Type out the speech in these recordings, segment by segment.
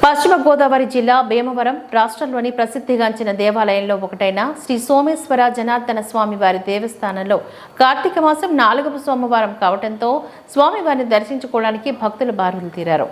పశ్చిమ గోదావరి జిల్లా భీమవరం రాష్ట్రంలోని ప్రసిద్ధిగాంచిన దేవాలయంలో ఒకటైన శ్రీ సోమేశ్వర జనార్దన స్వామి వారి దేవస్థానంలో కార్తీక మాసం 4వ సోమవారం కావడంతో స్వామివారిని దర్శించుకోవడానికి భక్తులు బారులు తీరారు.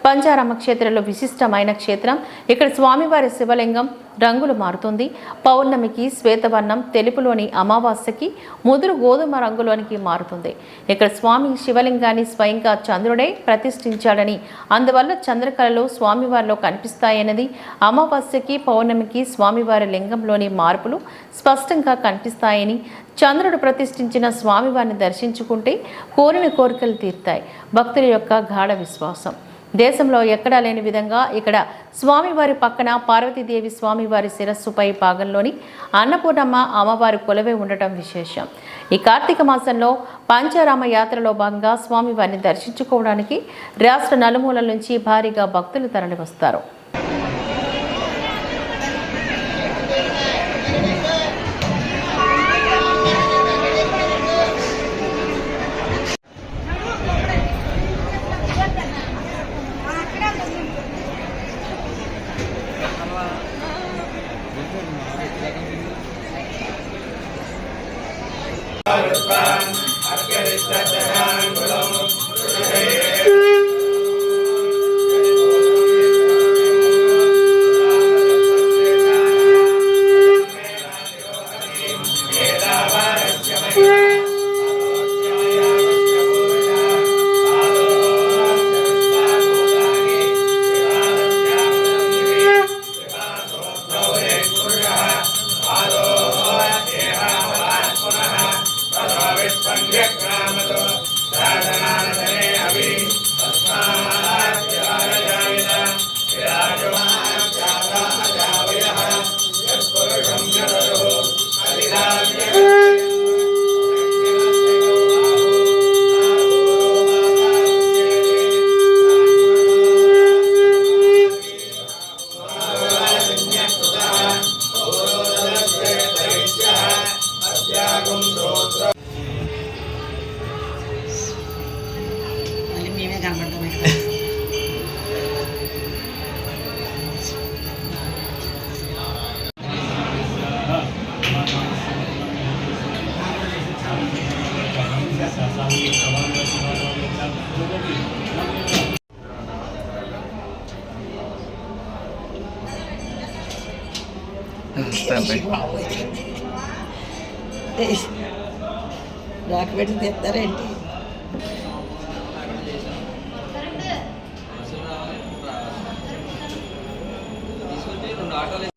పంచారామ క్షేత్రంలో విశిష్టమైన క్షేత్రం. ఇక్కడ స్వామివారి శివలింగం రంగులు మారుతుంది. పౌర్ణమికి శ్వేతవర్ణం, తెలుపులోని అమావాస్యకి ముదురు గోధుమ రంగులోనికి మారుతుంది. ఇక్కడ స్వామి శివలింగాన్ని స్వయంగా చంద్రుడే ప్రతిష్ఠించాడని, అందువల్ల చంద్రకళలు స్వామివారిలో కనిపిస్తాయన్నది. అమావాస్యకి పౌర్ణమికి స్వామివారి లింగంలోని మార్పులు స్పష్టంగా కనిపిస్తాయని, చంద్రుడు ప్రతిష్ఠించిన స్వామివారిని దర్శించుకుంటే కోరిన కోరికలు తీరుతాయి భక్తుల యొక్క గాఢ విశ్వాసం. దేశంలో ఎక్కడా లేని విధంగా ఇక్కడ స్వామివారి పక్కన పార్వతీదేవి స్వామివారి శిరస్సుపై భాగంలోని అన్నపూర్ణమ్మ అమ్మవారి కొలువై ఉండటం విశేషం. ఈ కార్తీక మాసంలో పంచారామ యాత్రలో భాగంగా స్వామివారిని దర్శించుకోవడానికి రాష్ట్ర నలుమూలల నుంచి భారీగా భక్తులు తరలివస్తారు. నాకు పెట్టి తెస్తారేంటి? ఆటోలు